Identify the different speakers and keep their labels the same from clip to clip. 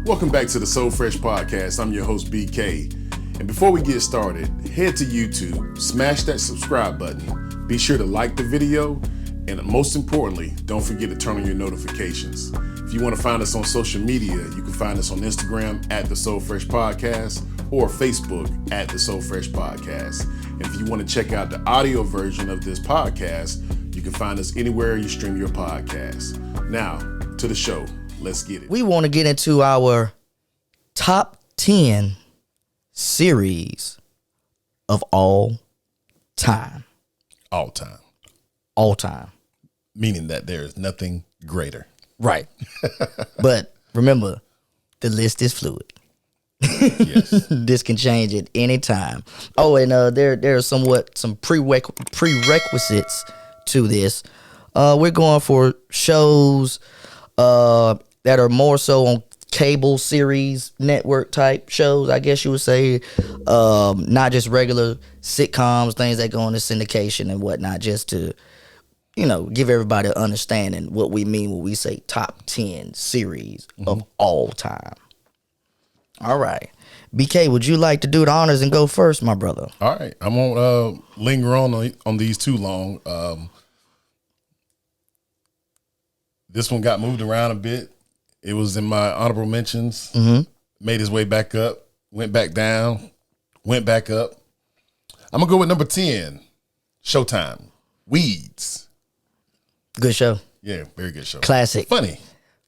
Speaker 1: Welcome back to the So Fresh Podcast. I'm your host, BK. And before we get started, head to YouTube, smash that subscribe button, be sure to like the video, and most importantly, don't forget to turn on your notifications. If you want to find us on social media, you can find us on Instagram at the So Fresh Podcast or Facebook at the So Fresh Podcast. And if you want to check out the audio version of this podcast, you can find us anywhere you stream your podcast. Now, to the show. Let's get it.
Speaker 2: We want to get into our top 10 series of all time.
Speaker 1: All time.
Speaker 2: All time.
Speaker 1: Meaning that there is nothing greater.
Speaker 2: Right. But remember, the list is fluid.
Speaker 1: Yes.
Speaker 2: This can change at any time. Oh, and there are some prerequisites to this. We're going for shows that are more so on cable series, network type shows, I guess you would say. Not just regular sitcoms, things that go into syndication and whatnot, just to, give everybody an understanding what we mean when we say top 10 series of all time. All right. BK, would you like to do the honors and go first, my brother?
Speaker 1: All right. I won't linger on these too long. This one got moved around a bit. It was in my honorable mentions. Made his way back up, went back down, went back up. I'm going to go with number 10, Showtime, Weeds.
Speaker 2: Good show.
Speaker 1: Yeah, very good show.
Speaker 2: Classic.
Speaker 1: Funny.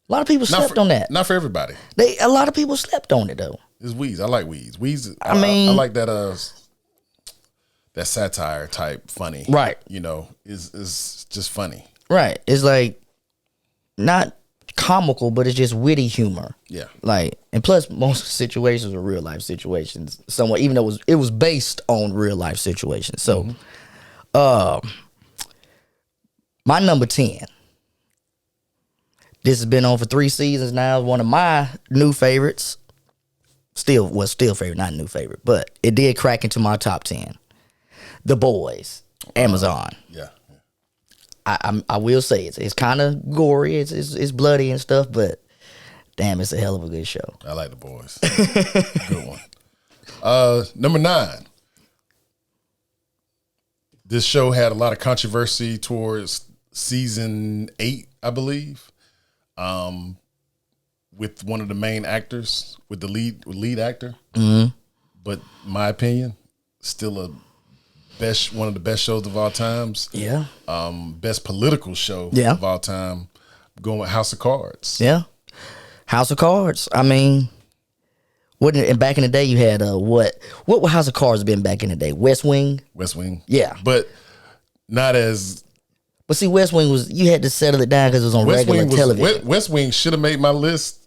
Speaker 2: A lot of people slept on that.
Speaker 1: Not for everybody.
Speaker 2: A lot of people slept on it, though.
Speaker 1: It's Weeds. I like Weeds. Weeds,
Speaker 2: I mean,
Speaker 1: I like that satire type funny.
Speaker 2: Right.
Speaker 1: Is just funny.
Speaker 2: Right. It's like not comical, but it's just witty humor.
Speaker 1: Yeah.
Speaker 2: And plus most situations are real life situations somewhat, even though it was based on real life situations. So my number 10. This has been on for 3 seasons now. One of my new favorites. Still favorite, not new favorite, but it did crack into my top 10. The Boys, Amazon.
Speaker 1: Yeah.
Speaker 2: I will say it's kind of gory, it's bloody and stuff, but damn, it's a hell of a good show.
Speaker 1: I like The Boys. Good one. Number 9. This show had a lot of controversy towards season 8, I believe. With one of the main actors, with the lead actor. But my opinion, still one of the best shows of all times.
Speaker 2: Yeah.
Speaker 1: Best political show of all time. I'm going with House of Cards.
Speaker 2: Yeah. House of Cards. I mean, back in the day you had what would House of Cards been back in the day? West Wing?
Speaker 1: West Wing.
Speaker 2: Yeah.
Speaker 1: But not as.
Speaker 2: But see, West Wing you had to settle it down because it was on regular television.
Speaker 1: West Wing should have made my list.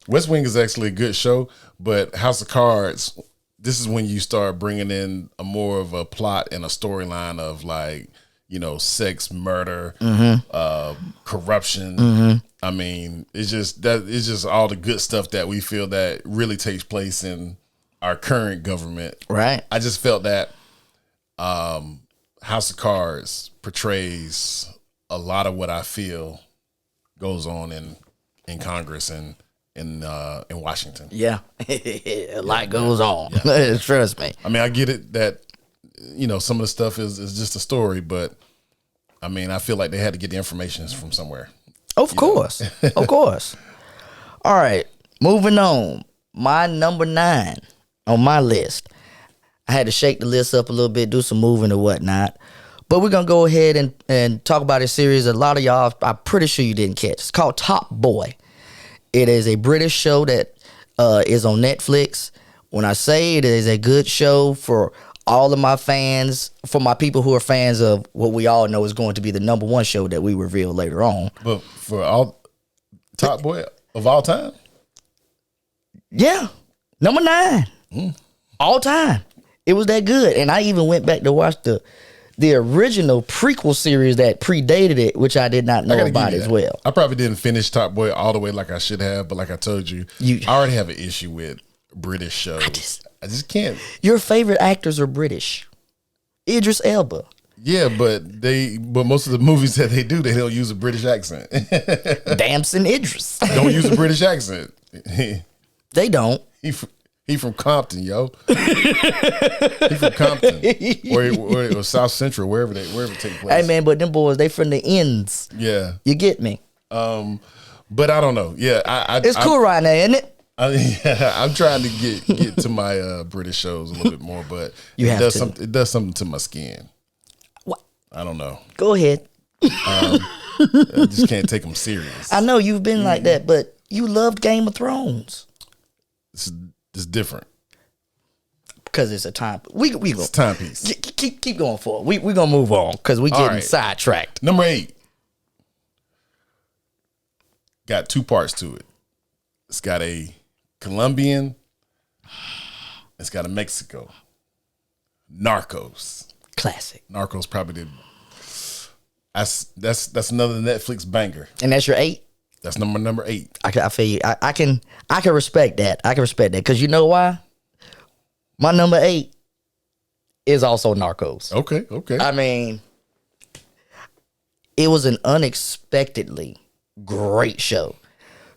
Speaker 1: West Wing is actually a good show, but House of Cards, this is when you start bringing in a more of a plot and a storyline of sex, murder, corruption. I mean, it's just all the good stuff that we feel that really takes place in our current government.
Speaker 2: Right.
Speaker 1: I just felt that House of Cards portrays a lot of what I feel goes on in Congress and in Washington.
Speaker 2: Yeah. A lot goes on. Yeah. Trust me.
Speaker 1: I mean, I get it that some of the stuff is just a story, but I mean, I feel like they had to get the information from somewhere.
Speaker 2: Of course. Of course. All right. Moving on. My number 9 on my list. I had to shake the list up a little bit, do some moving or whatnot. But we're going to go ahead and talk about a series a lot of y'all, I'm pretty sure you didn't catch. It's called Top Boy. It is a British show that is on Netflix. When I say it is a good show for all of my fans, for my people who are fans of what we all know is going to be the number 1 show that we reveal later on.
Speaker 1: But for all Top Boy of all time?
Speaker 2: Yeah. Number 9. All time. It was that good. And I even went back to watch the original prequel series that predated it, which I did not know about as well.
Speaker 1: I probably didn't finish Top Boy all the way like I should have, but like I told you, I already have an issue with British shows. I just can't.
Speaker 2: Your favorite actors are British. Idris Elba.
Speaker 1: Yeah, but most of the movies that they do, they don't use a British accent.
Speaker 2: Damson Idris.
Speaker 1: Don't use a British accent.
Speaker 2: They don't.
Speaker 1: He from Compton, yo. He from Compton, or South Central, wherever it take place.
Speaker 2: Hey man, but them boys, they from the ends.
Speaker 1: Yeah,
Speaker 2: you get me.
Speaker 1: But I don't know. Yeah,
Speaker 2: it's cool right now, isn't it?
Speaker 1: I'm trying to get to my British shows a little bit more, but it does something to my skin.
Speaker 2: What?
Speaker 1: I don't know.
Speaker 2: Go ahead.
Speaker 1: I just can't take them serious.
Speaker 2: I know you've been like that, but you loved Game of Thrones.
Speaker 1: It's different
Speaker 2: because it's a time. We go.
Speaker 1: It's a timepiece.
Speaker 2: Keep going forward. We gonna move on because we getting sidetracked.
Speaker 1: Number 8 got 2 parts to it. It's got a Colombian. It's got a Mexico. Narcos.
Speaker 2: Classic.
Speaker 1: Narcos probably that's another Netflix banger.
Speaker 2: And that's your 8?
Speaker 1: That's number 8.
Speaker 2: I feel you. I can respect that. I can respect that because you know why? My number 8 is also Narcos.
Speaker 1: Okay.
Speaker 2: I mean, it was an unexpectedly great show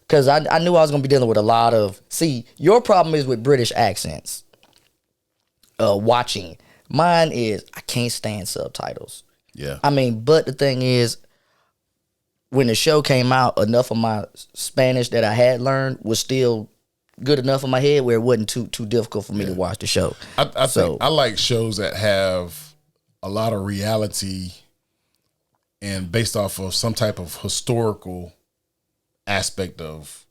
Speaker 2: because I knew I was gonna be dealing with a lot of. See, your problem is with British accents. Watching. Mine is I can't stand subtitles.
Speaker 1: Yeah.
Speaker 2: I mean, but the thing is, when the show came out, enough of my Spanish that I had learned was still good enough in my head where it wasn't too difficult for me to watch the show.
Speaker 1: I think I like shows that have a lot of reality and based off of some type of historical aspect of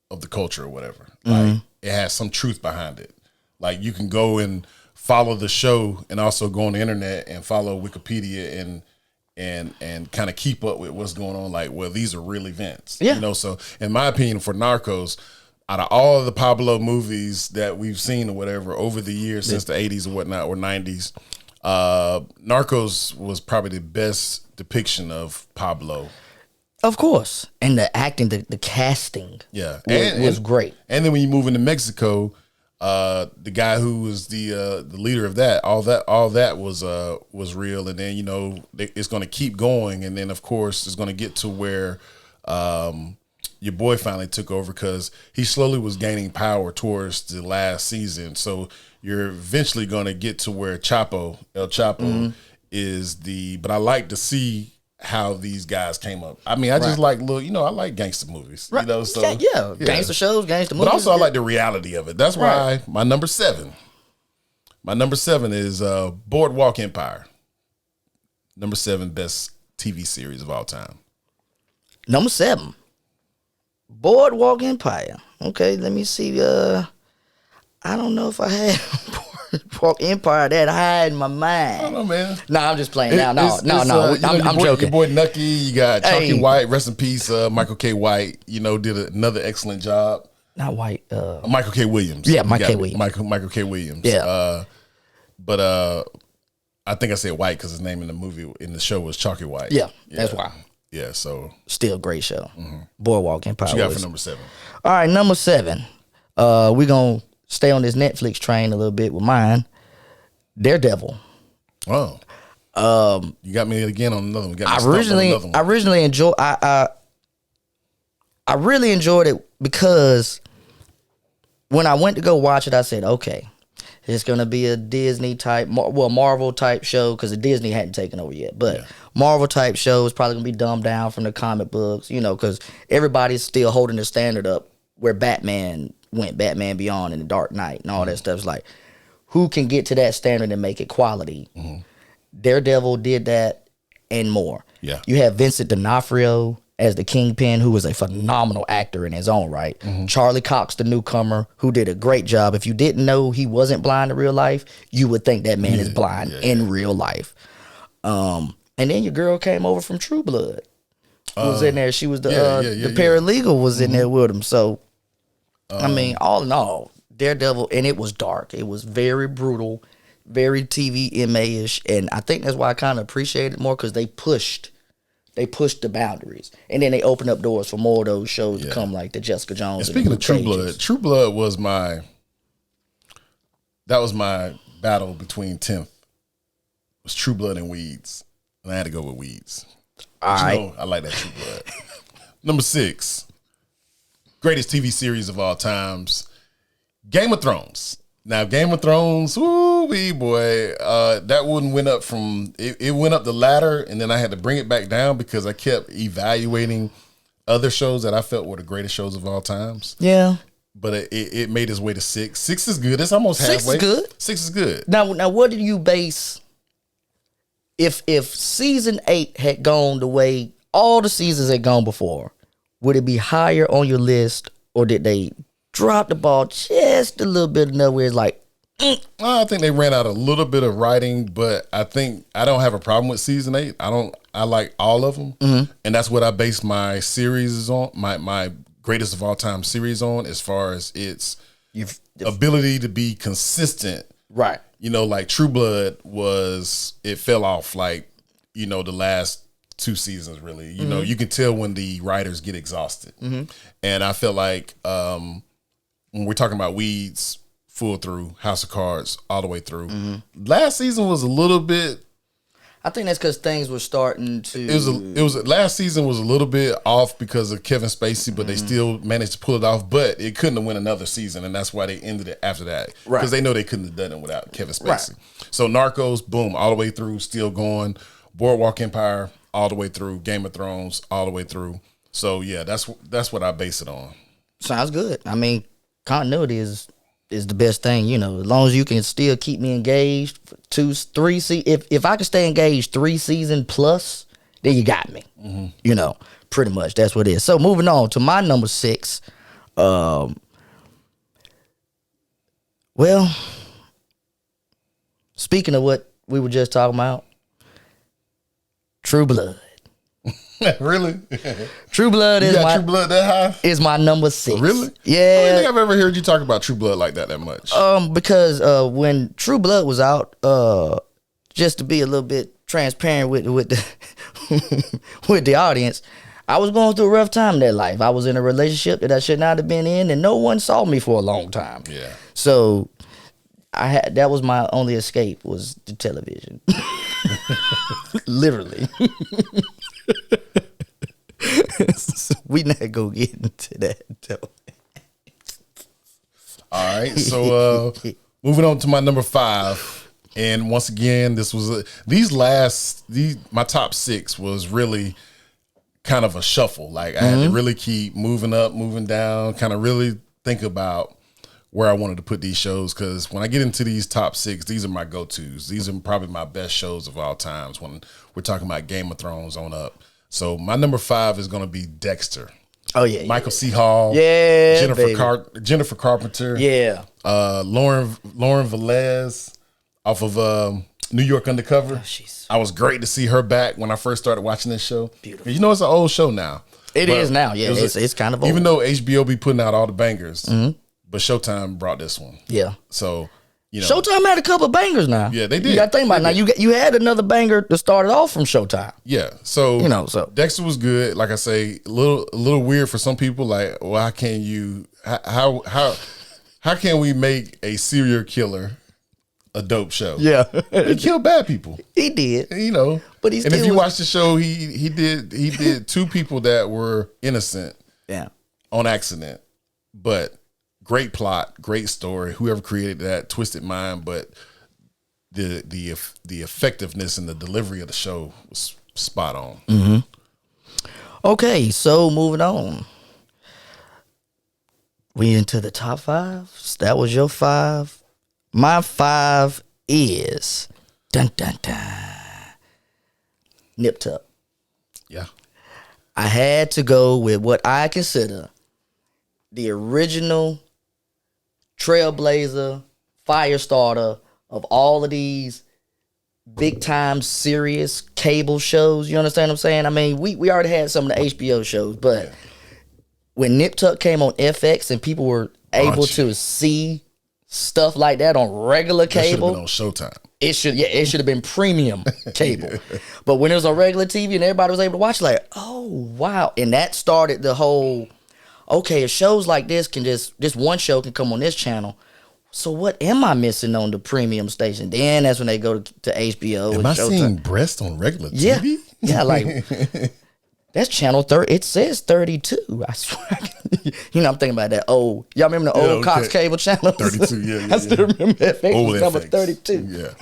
Speaker 1: the culture or whatever. Like it has some truth behind it. Like you can go and follow the show and also go on the internet and follow Wikipedia and kind of keep up with what's going on. Like, well, these are real events.
Speaker 2: Yeah.
Speaker 1: You know, so in my opinion, for Narcos, out of all of the Pablo movies that we've seen or whatever over the years since the 80s or whatnot or 90s, Narcos was probably the best depiction of Pablo.
Speaker 2: Of course. And the acting, the casting was great.
Speaker 1: And then when you move into Mexico, the guy who was the leader of that, all that was real. And then, you know, it's going to keep going. And then, of course, it's going to get to where your boy finally took over because he slowly was gaining power towards the last season. So you're eventually going to get to where El Chapo is but I like to see how these guys came up. I mean, I just like I like gangster movies. Right. You know, so
Speaker 2: gangster shows, gangster movies.
Speaker 1: But also I like the reality of it. That's why my number 7. My number 7 is Boardwalk Empire. Number 7 best TV series of all time.
Speaker 2: Number 7. Boardwalk Empire. Okay, let me see. I don't know if I had Boardwalk Empire that high in my mind.
Speaker 1: I don't know, man.
Speaker 2: No, I'm just playing now. No. I'm joking.
Speaker 1: Your boy Nucky, you got Chalky White, rest in peace, Michael K. White, did another excellent job.
Speaker 2: Not White.
Speaker 1: Michael K. Williams.
Speaker 2: Yeah, Michael K. Williams.
Speaker 1: Michael K. Williams.
Speaker 2: Yeah.
Speaker 1: But I think I said White because his name in the show was Chalky White.
Speaker 2: Yeah, that's why.
Speaker 1: Yeah, so.
Speaker 2: Still great show. Boardwalk Empire.
Speaker 1: What you got for number 7?
Speaker 2: All right, number 7. We're going to stay on this Netflix train a little bit with mine. Daredevil.
Speaker 1: Oh. You got me again on another one. I
Speaker 2: really enjoyed it because when I went to go watch it, I said, okay, it's going to be a Disney type, Marvel type show because the Disney hadn't taken over yet. But Marvel type show is probably going to be dumbed down from the comic books, because everybody's still holding the standard up where Batman went, Batman Beyond and The Dark Knight and all that stuff. It's like, who can get to that standard and make it quality? Daredevil did that and more.
Speaker 1: Yeah.
Speaker 2: You have Vincent D'Onofrio as the Kingpin, who was a phenomenal actor in his own right. Charlie Cox, the newcomer, who did a great job. If you didn't know he wasn't blind in real life, you would think that man is blind in real life. And then your girl came over from True Blood. Was in there. She was the paralegal was in there with him. So, I mean, all in all, Daredevil, and it was dark. It was very brutal, very TVMA-ish, and I think that's why I kind of appreciate it more because they pushed the boundaries, and then they opened up doors for more of those shows to come, like the Jessica Jones.
Speaker 1: And speaking of True Blood, True Blood was my battle between 10th. It was True Blood and Weeds, and I had to go with Weeds. All right, I like that True Blood. Number 6, greatest TV series of all times, Game of Thrones. Now, Game of Thrones, woo-wee, boy, that one went up from, it went up the ladder, and then I had to bring it back down because I kept evaluating other shows that I felt were the greatest shows of all times.
Speaker 2: Yeah.
Speaker 1: But it made its way to 6. 6 is good. It's almost halfway.
Speaker 2: 6 is good.
Speaker 1: 6 is good.
Speaker 2: Now, what did you base, if season 8 had gone the way all the seasons had gone before, would it be higher on your list, or did they drop the ball just a little bit enough where it's like,
Speaker 1: I think they ran out a little bit of writing, but I think I don't have a problem with season 8. I like all of them, and that's what I base my series on, my greatest of all time series on, as far as its ability to be consistent.
Speaker 2: Right.
Speaker 1: You know, like True Blood it fell off like, the last 2 seasons, really. You know, you can tell when the writers get exhausted. And I feel like when we're talking about Weeds, full through, House of Cards, all the way through, last season was a little bit,
Speaker 2: I think that's because things were starting to.
Speaker 1: It was last season was a little bit off because of Kevin Spacey, but they still managed to pull it off. But it couldn't have went another season, and that's why they ended it after that, because they know they couldn't have done it without Kevin Spacey. Right. So Narcos, boom, all the way through, still going. Boardwalk Empire, all the way through. Game of Thrones, all the way through. So yeah, that's what I base it on.
Speaker 2: Sounds good. I mean, continuity is the best thing, as long as you can still keep me engaged for 2, 3 if I can stay engaged 3 season plus, then you got me. Pretty much that's what it is. So moving on to my number 6. Well, speaking of what we were just talking about, True Blood.
Speaker 1: Really?
Speaker 2: True Blood is
Speaker 1: True Blood that high?
Speaker 2: Is my number 6.
Speaker 1: Really?
Speaker 2: Yeah.
Speaker 1: I don't think I've ever heard you talk about True Blood like that much.
Speaker 2: Because when True Blood was out, just to be a little bit transparent with the with the audience, I was going through a rough time in that life. I was in a relationship that I should not have been in, and no one saw me for a long time.
Speaker 1: Yeah.
Speaker 2: So that was my only escape, was the television. Literally. We not gonna get into that though.
Speaker 1: All right, so moving on to my number 5, and once again, this was my top 6 was really kind of a shuffle. Like I had to really keep moving up, moving down, kind of really think about where I wanted to put these shows, because when I get into these top 6, these are my go-tos. These are probably my best shows of all times when we're talking about Game of Thrones on up. So my number 5 is going to be Dexter.
Speaker 2: Oh yeah,
Speaker 1: Michael C. Hall.
Speaker 2: Yeah,
Speaker 1: Jennifer Carpenter.
Speaker 2: Yeah.
Speaker 1: Lauren Velez off of New York Undercover.
Speaker 2: Oh,
Speaker 1: I was great to see her back when I first started watching this show.
Speaker 2: Beautiful.
Speaker 1: It's an old show now.
Speaker 2: It is now. Yeah, it's kind of old.
Speaker 1: Even though HBO be putting out all the bangers, but Showtime brought this one.
Speaker 2: Yeah.
Speaker 1: So,
Speaker 2: Showtime had a couple of bangers now.
Speaker 1: Yeah, they did.
Speaker 2: You got to think about it. Now. You had another banger that started off from Showtime.
Speaker 1: Yeah. So,
Speaker 2: so
Speaker 1: Dexter was good. Like I say, a little weird for some people. Like, why can't you? How can we make a serial killer a dope show?
Speaker 2: Yeah.
Speaker 1: He killed bad people.
Speaker 2: He did.
Speaker 1: But if you watch the show, he did 2 people that were innocent.
Speaker 2: Yeah.
Speaker 1: On accident. But great plot, great story. Whoever created that, twisted mind, but the effectiveness and the delivery of the show was spot on.
Speaker 2: Okay, so moving on. We into the top 5. That was your 5. My 5 is dun dun dun. Nip Tuck.
Speaker 1: Yeah.
Speaker 2: I had to go with what I consider the original trailblazer, fire starter of all of these big time serious cable shows. You understand what I'm saying? I mean, we already had some of the HBO shows, but when Nip Tuck came on FX and people were able to see stuff like that on regular cable,
Speaker 1: that should have been on Showtime.
Speaker 2: It should have been premium cable. But when it was on regular TV and everybody was able to watch, like, oh wow. And that started the whole, okay, if shows like this this one show can come on this channel, so what am I missing on the premium station? Then that's when they go to HBO.
Speaker 1: Am I seeing breast on regular TV?
Speaker 2: Yeah, like That's channel 30. It says 32. I swear. I'm thinking about that old. Y'all remember the old Cox cable channel?
Speaker 1: 32, yeah.
Speaker 2: I still remember FX
Speaker 1: Old
Speaker 2: was number
Speaker 1: FX.
Speaker 2: 32.
Speaker 1: Yeah.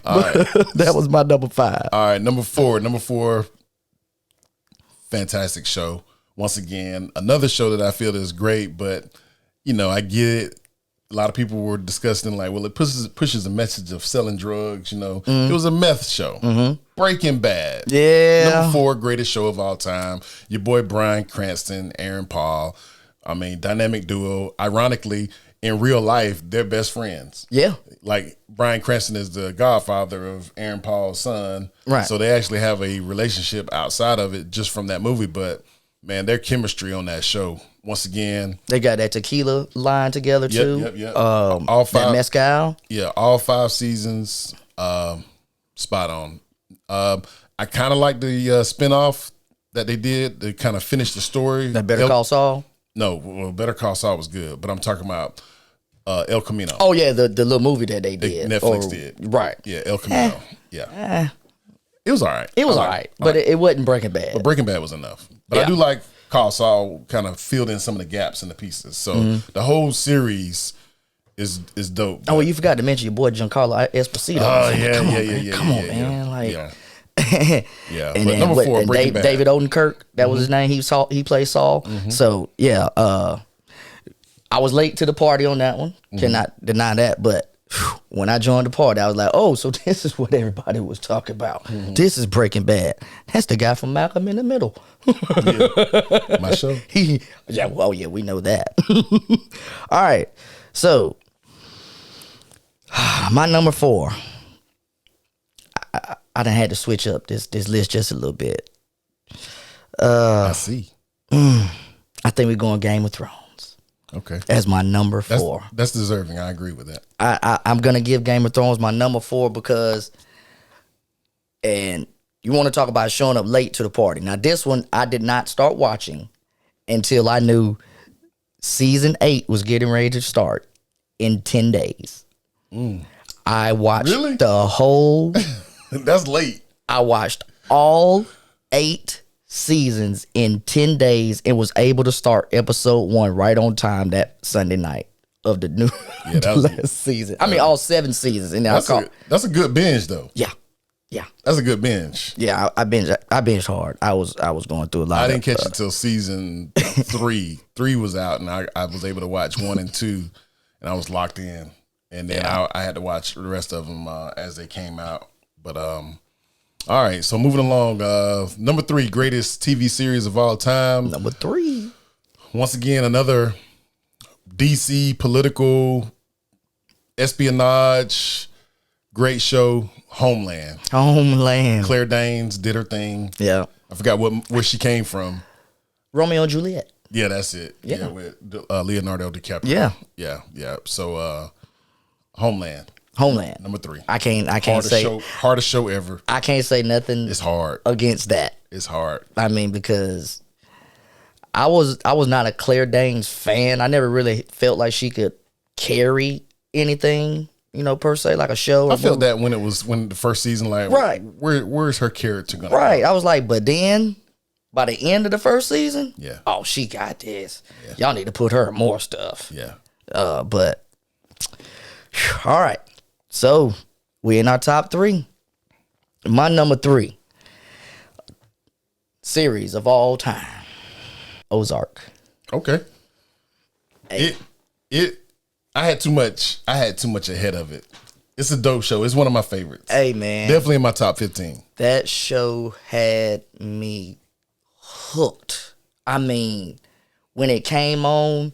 Speaker 1: All right.
Speaker 2: That was my number 5.
Speaker 1: All right, number four, fantastic show. Once again, another show that I feel is great, but I get it. A lot of people were discussing like, well, it pushes a message of selling drugs. It was a meth show. Breaking Bad.
Speaker 2: Yeah.
Speaker 1: Number 4, greatest show of all time. Your boy Bryan Cranston, Aaron Paul. I mean, dynamic duo. Ironically, in real life, they're best friends.
Speaker 2: Yeah.
Speaker 1: Like Bryan Cranston is the godfather of Aaron Paul's son.
Speaker 2: Right.
Speaker 1: So they actually have a relationship outside of it just from that movie. But man, their chemistry on that show, once again.
Speaker 2: They got that tequila line together too.
Speaker 1: Yep.
Speaker 2: All 5. That mezcal.
Speaker 1: Yeah, all 5 seasons. Spot on. I kind of like the spinoff that they did to kind of finish the story.
Speaker 2: That Better Call Saul?
Speaker 1: No, well, Better Call Saul was good, but I'm talking about El Camino.
Speaker 2: Oh, yeah, the little movie that they did.
Speaker 1: Netflix did.
Speaker 2: Right.
Speaker 1: Yeah, El Camino. Yeah. It was all right.
Speaker 2: It was all right, but it wasn't Breaking Bad.
Speaker 1: But Breaking Bad was enough. But I do like Call Saul kind of filled in some of the gaps and the pieces. So the whole series is dope.
Speaker 2: Oh, well, you forgot to mention your boy Giancarlo Esposito.
Speaker 1: Oh, yeah.
Speaker 2: Come on, man. Like,
Speaker 1: yeah.
Speaker 2: And
Speaker 1: but
Speaker 2: then
Speaker 1: number 4, Breaking Bad.
Speaker 2: David Odenkirk, that was his name. He played Saul. So yeah, I was late to the party on that one. Cannot deny that. But when I joined the party, I was like, oh, so this is what everybody was talking about. This is Breaking Bad. That's the guy from Malcolm in the Middle.
Speaker 1: My show.
Speaker 2: We know that. All right, so my number 4. I done had to switch up this list just a little bit.
Speaker 1: I see.
Speaker 2: I think we're going Game of Thrones.
Speaker 1: Okay.
Speaker 2: As my number 4.
Speaker 1: That's deserving. I agree with that.
Speaker 2: I'm going to give Game of Thrones my number 4 because, and you want to talk about showing up late to the party. Now, this one, I did not start watching until I knew season 8 was getting ready to start in 10 days. I watched the whole...
Speaker 1: That's late.
Speaker 2: I watched all 8 seasons in 10 days and was able to start episode 1 right on time that Sunday night of the new last season. I mean, all 7 seasons. And
Speaker 1: that's a good binge, though.
Speaker 2: Yeah.
Speaker 1: That's a good binge.
Speaker 2: Yeah, I binged hard. I was going through a lot.
Speaker 1: I didn't catch it till season 3. 3 was out, and I was able to watch 1 and 2, and I was locked in. And then I had to watch the rest of them as they came out. But all right, so moving along, number 3 greatest TV series of all time.
Speaker 2: Number 3.
Speaker 1: Once again, another DC political espionage, great show, Homeland. Claire Danes did her thing.
Speaker 2: Yeah,
Speaker 1: I forgot where she came from.
Speaker 2: Romeo and Juliet.
Speaker 1: Yeah, that's it. Yeah, with Leonardo DiCaprio. Yeah. So Homeland. Number 3.
Speaker 2: I can't say
Speaker 1: hardest show ever.
Speaker 2: I can't say nothing.
Speaker 1: It's hard
Speaker 2: against that.
Speaker 1: It's hard.
Speaker 2: I mean, because I was not a Claire Danes fan. I never really felt like she could carry anything, per se, like a show.
Speaker 1: I felt that when the first season, like,
Speaker 2: right,
Speaker 1: where's her character going?
Speaker 2: Right. Go? I was like, but then by the end of the first season,
Speaker 1: oh,
Speaker 2: she got this. Yeah. Y'all need to put her in more stuff.
Speaker 1: Yeah.
Speaker 2: But all right. So we're in our top 3. My number 3 series of all time, Ozark.
Speaker 1: Okay. Hey. I had too much ahead of it. It's a dope show. It's one of my favorites.
Speaker 2: Hey, man.
Speaker 1: Definitely in my top 15.
Speaker 2: That show had me hooked. I mean, when it came on,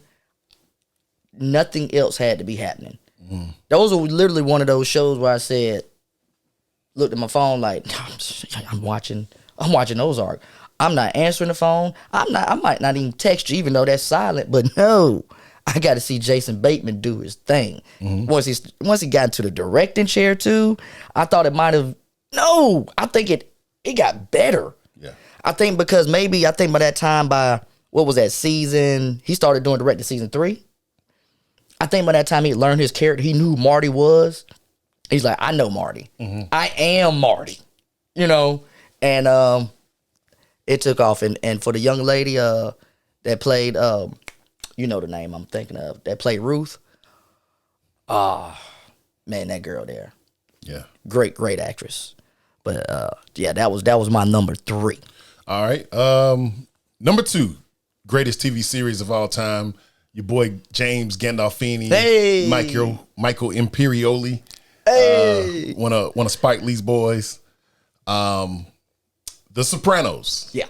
Speaker 2: nothing else had to be happening. Those are literally one of those shows where I said, looked at my phone like, I'm watching Ozark. I'm not answering the phone. I might not even text you, even though that's silent. But no, I got to see Jason Bateman do his thing. Once he got into the directing chair too, I thought it might have. No, I think it got better.
Speaker 1: Yeah,
Speaker 2: I think by that time, by what was that season? He started doing directing season 3. I think by that time he learned his character. He knew who Marty was. He's like, I know Marty. I am Marty. And it took off. And for the young lady that played, you know the name I'm thinking of, that played Ruth. Man, that girl there.
Speaker 1: Yeah.
Speaker 2: Great actress. But yeah, that was my number 3.
Speaker 1: All right. Number 2, greatest TV series of all time. Your boy James Gandolfini.
Speaker 2: Hey.
Speaker 1: Michael Imperioli.
Speaker 2: Hey.
Speaker 1: One of Spike Lee's boys. The Sopranos.
Speaker 2: Yeah.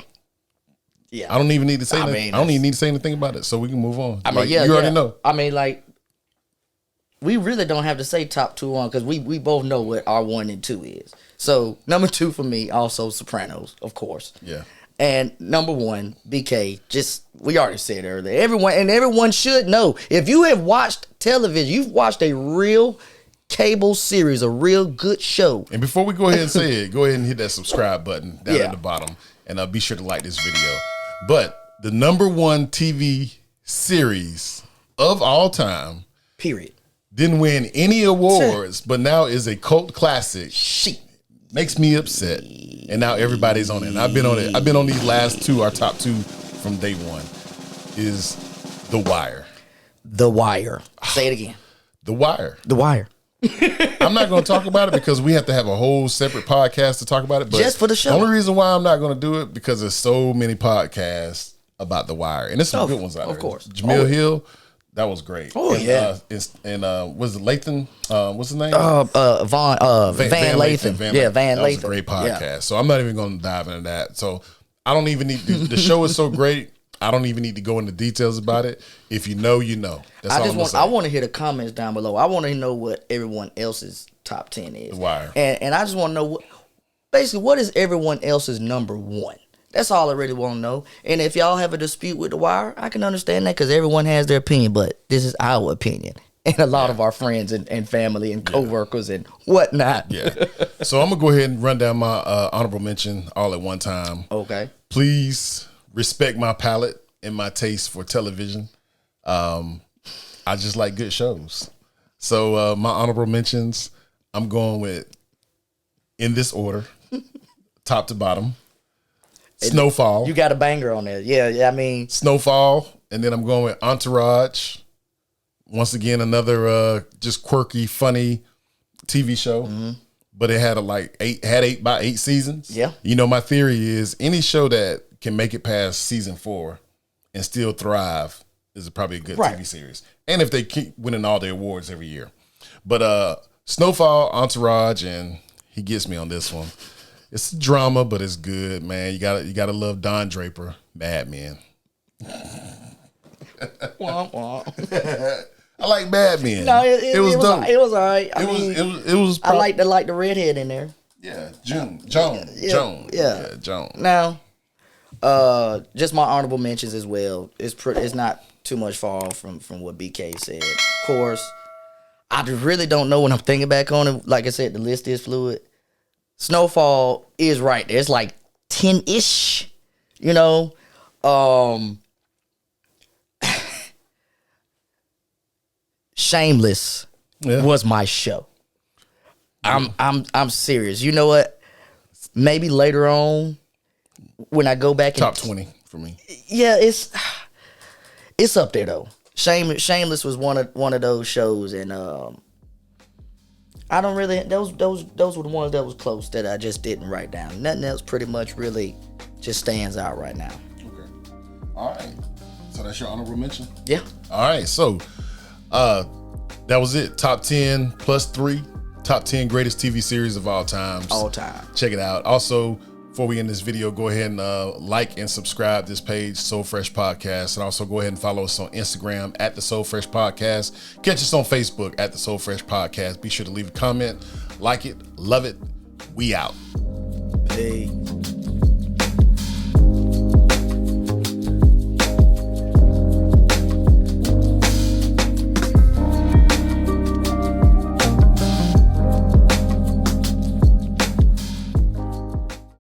Speaker 1: I don't even need to say
Speaker 2: I
Speaker 1: anything.
Speaker 2: mean,
Speaker 1: I don't even need to say anything about it, so we can move on.
Speaker 2: I mean,
Speaker 1: you already know.
Speaker 2: I mean, like, we really don't have to say top 2 on, because we both know what our 1 and 2 is. So number 2 for me, also Sopranos, of course.
Speaker 1: Yeah.
Speaker 2: And number 1, BK. Just, we already said earlier, everyone should know, if you have watched television, you've watched a real cable series, a real good show.
Speaker 1: And before we go ahead and say it, go ahead and hit that subscribe button down at the bottom, and be sure to like this video. But the number 1 TV series of all time,
Speaker 2: period,
Speaker 1: didn't win any awards, but now is a cult classic.
Speaker 2: Shit.
Speaker 1: Makes me upset. And now everybody's on it. And I've been on it. I've been on these last 2, our top 2 from day one, is The Wire.
Speaker 2: The Wire. Say it again.
Speaker 1: The Wire.
Speaker 2: The Wire.
Speaker 1: I'm not going to talk about it because we have to have a whole separate podcast to talk about it. But
Speaker 2: just for the show.
Speaker 1: The only reason why I'm not going to do it, because there's so many podcasts about The Wire. And there's some good ones out there.
Speaker 2: Of course.
Speaker 1: Jamil Hill. That was great.
Speaker 2: Oh,
Speaker 1: and, was it Lathan? What's his name?
Speaker 2: Van Lathan. Van Lathan.
Speaker 1: That was a great podcast. Yeah. So I'm not even going to dive into that. So I don't even need the show is so great. I don't even need to go into details about it. If you know, you know. That's all I'm gonna say.
Speaker 2: I want to hear the comments down below. I want to know what everyone else's top 10 is.
Speaker 1: The Wire.
Speaker 2: And I just want to know what is everyone else's number 1. That's all I really want to know. And if y'all have a dispute with The Wire, I can understand that, because everyone has their opinion, but this is our opinion. And a lot of our friends and family and coworkers and whatnot.
Speaker 1: Yeah. So I'm going to go ahead and run down my honorable mention all at one time.
Speaker 2: Okay.
Speaker 1: Please respect my palate and my taste for television. I just like good shows. So my honorable mentions, I'm going with, in this order, top to bottom. Snowfall.
Speaker 2: You got a banger on there. Yeah, I mean.
Speaker 1: Snowfall. And then I'm going with Entourage. Once again, another just quirky, funny TV show. Mm-hmm. But it had about 8 seasons.
Speaker 2: Yeah.
Speaker 1: You know, my theory is any show that can make it past season 4 and still thrive is probably a good TV series. And if they keep winning all the awards every year. But Snowfall, Entourage, and he gets me on this one. It's a drama, but it's good, man. You gotta love Don Draper, Mad Men.
Speaker 2: Womp womp.
Speaker 1: I like Mad Men.
Speaker 2: No, it was
Speaker 1: dope.
Speaker 2: It was all right.
Speaker 1: It was.
Speaker 2: I like the redhead in there.
Speaker 1: Yeah, Joan.
Speaker 2: Yeah,
Speaker 1: Joan.
Speaker 2: Now, just my honorable mentions as well. It's not too much far off from what BK said. Of course, I really don't know when I'm thinking back on it. Like I said, the list is fluid. Snowfall is right there. It's like 10-ish, you know. Shameless was my show. I'm serious. You know what? Maybe later on, when I go back
Speaker 1: top 20 for me.
Speaker 2: Yeah, it's up there though. Shameless was one of those shows, and I don't really those were the ones that was close that I just didn't write down. Nothing else pretty much really just stands out right now.
Speaker 1: Okay. All right. So that's your honorable mention?
Speaker 2: Yeah.
Speaker 1: All right. So that was it. Top 10 plus 3. Top 10 greatest TV series of all time.
Speaker 2: All time.
Speaker 1: Check it out. Also, before we end this video, go ahead and like and subscribe this page, Soul Fresh Podcast. And also go ahead and follow us on Instagram at the Soul Fresh Podcast. Catch us on Facebook at the Soul Fresh Podcast. Be sure to leave a comment. Like it. Love it. We out.
Speaker 2: Peace.